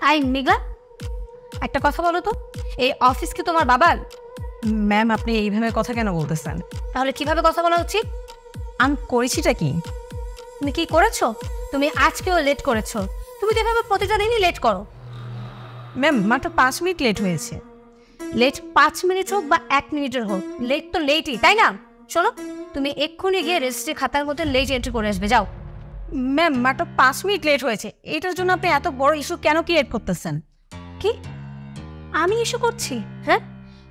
I মেঘলা, একটা কথা বলো তো, এই অফিস কি তোমার বাবার? ম্যাম আপনি এইভাবে কথা কেন বলতেছেন? তাহলে কিভাবে কথা বলা উচিত? আমি করেছিটা কি? তুমি কি করেছো? তুমি আজকেও লেট করেছো। তুমি তো এভাবে প্রতিটা দিনই লেট করো। ম্যাম মাত্র 5 মিনিট লেট হয়েছে। লেট 5 মিনিট হোক বা 1 মিনিটের হোক, লেট তো লেটই, তাই না? শোনো, তুমি এক্ষুনি গিয়ে রেজিস্ট্রি খাতার মধ্যে লেট এন্ট্রি করে আসবে, যাও। ম্যাম মাত্র 5 মিনিট লেট হয়েছে, এটার জন্য আপনি এত বড় ইস্যু কেন ক্রিয়েট করতেছেন? কি আমি ইস্যু করছি? হ্যাঁ,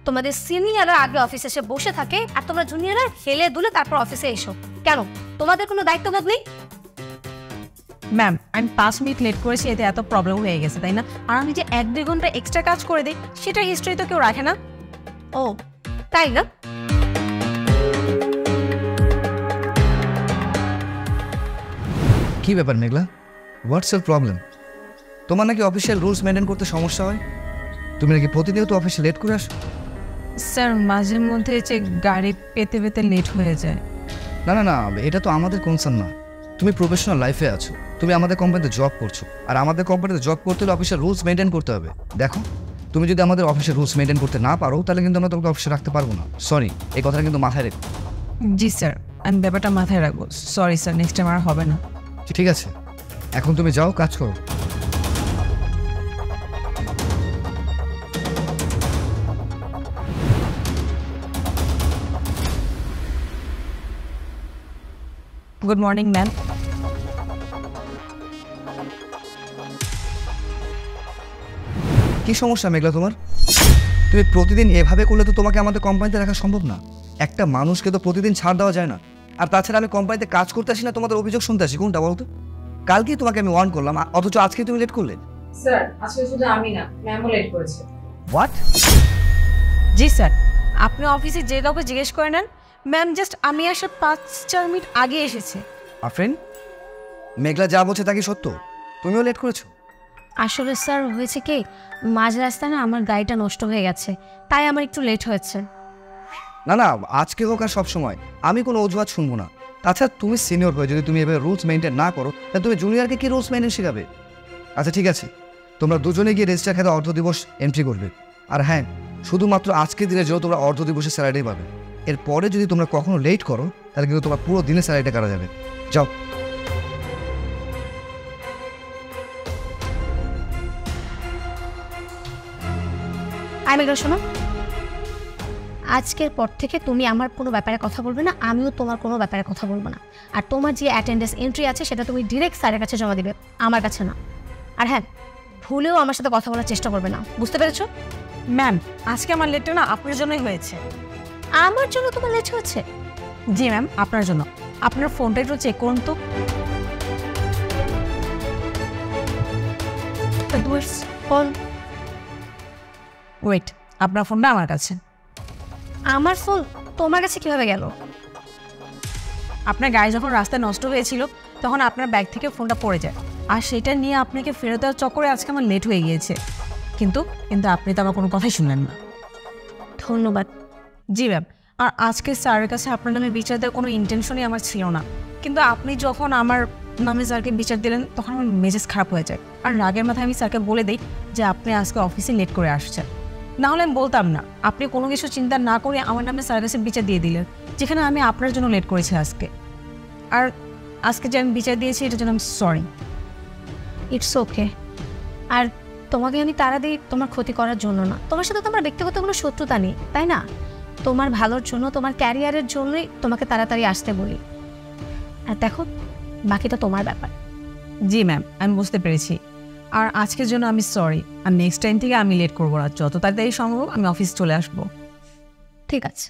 তোমাদের সিনিয়ররা আগে অফিসে এসে বসে থাকে আর তোমরা জুনিয়ররা হেলে দুলে তারপর অফিসে এসো। কেন, তোমাদের কোনো দায়িত্ববোধ নেই? ম্যাম আমি 5 মিনিট লেট করেছি, এতে এত প্রবলেম হয়ে গেছে তাই না? আর আমি যে 1-2 ঘন্টা এক্সট্রা কাজ করে দিই সেটার হিস্ট্রি তো কেউ রাখে না। ও তাই না? কি ব্যাপার মেঘলা, হোয়াটস ইউর প্রবলেম? তোমার নাকি অফিসিয়াল রুলস মেনটেন করতে সমস্যা হয়? তুমি নাকি প্রতিনিয়ত অফিসে লেট করে আসো? স্যার মাঝে মধ্যে যে গাড়ি পেতে পেতে লেট হয়ে যায়। না না না, এটা তো আমাদের কনসার্ন না। তুমি প্রফেশনাল লাইফে আছো, তুমি আমাদের কোম্পানিতে জব করছো, আর আমাদের কোম্পানিতে জব করতে হলে অফিসের রুলস মেনটেন করতে হবে। দেখো, তুমি যদি আমাদের অফিসের রুলস মেনটেন করতে না পারো তাহলে কিন্তু আমরা তোমাকে অফিসে রাখতে পারবো না। সরি, এই কথাটা কিন্তু মাথায় রেখো। জি স্যার, আমি ব্যাপারটা মাথায় রাখবো। সরি স্যার, নেক্সট টাইম আর হবে না। ঠিক আছে, এখন তুমি যাও, কাজ করো। Good morning ma'am. কি সমস্যা মেঘলা তোমার? তুমি প্রতিদিন এভাবে করলে তো তোমাকে আমাদের কোম্পানিতে রাখা সম্ভব না। একটা মানুষকে তো প্রতিদিন ছাড় দেওয়া যায় না। আর তাছাড়া আমি কোম্পানিতে কাজ করতে আসি না তোমাদের অভিযোগ শুনতে আসি, কোনটা বলতো? কালকেই তোমাকে আমি ওয়ার্ন করলাম, অথচ আজকে তুমি লেট করলে। স্যার আজকে শুধু আমি না, ম্যামও লেট করেছে। হোয়াট? জি স্যার, আপনি অফিসে যে কাউকে জিজ্ঞেস করে নেন, ম্যাম জাস্ট আমি আসার 5-4 মিনিট আগে এসেছে। ফ্রেন্ড, মেঘলা যা বলছে তা কি সত্য? তুমিও লেট করেছো? আসলে স্যার হয়েছে কি, মাঝ রাস্তায় না আমার গাড়িটা নষ্ট হয়ে গেছে, তাই আমার একটু লেট হয়েছে। না না, আজকে হোক আর সবসময় আমি কোনো অজুহাত শুনবো না। তাছাড়া তুমি সিনিয়র হয়ে যদি তুমি এভাবে রুলস মেনটেন না করো তাহলে তুমি জুনিয়রকে কি রুলস মেনটেন শেখাবে? আচ্ছা ঠিক আছে, তোমরা দুজনে গিয়ে রেজিস্টার খাতে অর্ধ দিবস এন্ট্রি করবে। আর হ্যাঁ, শুধুমাত্র আজকের দিনের জন্য তোমরা অর্ধ দিবসের স্যালারি পাবে। এরপরে যদি তোমরা কখনো লেট করো তাহলে কিন্তু তোমার পুরো দিনের স্যালারিটা কাটা যাবে। যাও। আমি মেঘলা শোনো, আজকের পর থেকে তুমি আমার কোনো ব্যাপারে কথা বলবে না, আমিও তোমার কোনো ব্যাপারে কথা বলবো না। আর তোমার যে অ্যাটেন্ডেন্স এন্ট্রি আছে সেটা তুমি ডিরেক্ট স্যারের কাছে জমা দিবে, আমার কাছে না। আর হ্যাঁ, ভুলেও আমার সাথে কথা বলার চেষ্টা করবে না, বুঝতে পেরেছো? ম্যাম আজকে আমার লেটটা না আপনার জন্যই হয়েছে। আমার জন্য তোমার লেট হয়েছে? জি ম্যাম, আপনার জন্য। আপনার ফোনটা একটু চেক করুন তো। ফোন? ওয়েট, আপনার ফোনটা আমার কাছে। আমার ফোন তোমার কাছে কিভাবে গেল? আপনার গাড়ি যখন রাস্তায় নষ্ট হয়েছিল তখন আপনার ব্যাগ থেকে ফোনটা পড়ে যায়, আর সেটা নিয়ে আপনাকে ফেরত দেওয়ার চক্করে আজকে আমার লেট হয়ে গিয়েছে। কিন্তু কিন্তু আপনি তো আমার কোনো কথাই শুনলেন না। ধন্যবাদ। জি ম্যাম, আর আজকে স্যারের কাছে আপনার নামে বিচার দেওয়ার কোনো ইন্টেনশনই আমার ছিল না, কিন্তু আপনি যখন আমার নামে স্যারকে বিচার দিলেন তখন আমার মেজাজ খারাপ হয়ে যায়। আর রাগের মাথায় আমি স্যারকে বলে দিই যে আপনি আজকে অফিসে লেট করে আসছেন। না হলে আমি বলতাম না, আপনি কোনো কিছু চিন্তা না করে আমার নামে স্যারের কাছে বিচার দিয়ে দিলেন, যেখানে আমি আপনার জন্য লেট করেছি আজকে। আর আজকে যে আমি বিচার দিয়েছি এটার জন্য আমি সরি। It's okay. আর তোমাকে আমি তাড়া দিই তোমার ক্ষতি করার জন্য না, তোমার সাথে তোমার ব্যক্তিগত কোনো শত্রুতা নেই, তাই না? তোমার ভালোর জন্য, তোমার ক্যারিয়ারের জন্যই তোমাকে তাড়াতাড়ি আসতে বলি। আর দেখো, বাকিটা তোমার ব্যাপার। জি ম্যাম, আমি বুঝতে পেরেছি। আর আজকের জন্য আমি সরি, আর নেক্সট টাইম থেকে আমি লেট করবো না, যত তাড়াতাড়ি সম্ভব আমি অফিস চলে আসবো। ঠিক আছে।